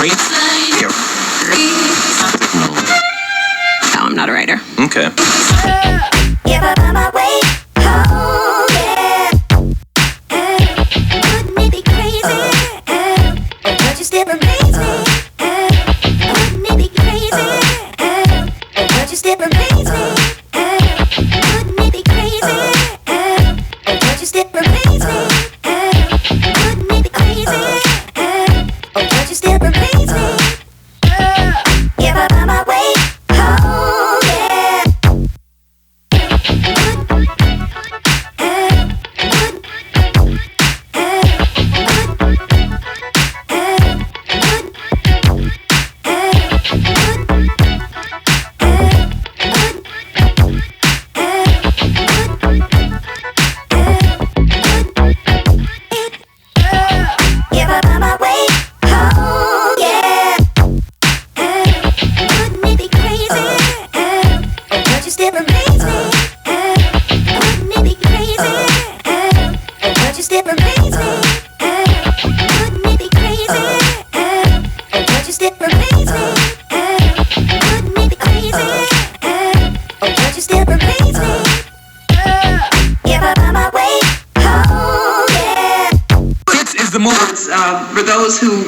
Wait. Here. No, I'm not a writer. Okay. If I find my way home, yeah. Wouldn't it be crazy? But you still amaze me. Wouldn't it be crazy? But you still amaze me. Wouldn't it be crazy? But you still amaze me. Wouldn't it be crazy? But you still amaze me. If I find my way home, yeah. If I find my way home, yeah. Wouldn't it be crazy? But you still amaze me. Wouldn't it be crazy? But you still amaze me. Wouldn't it be crazy? But you still amaze me. Wouldn't it be crazy? But you still amaze me. If I find my way home, yeah. This is the move. For those who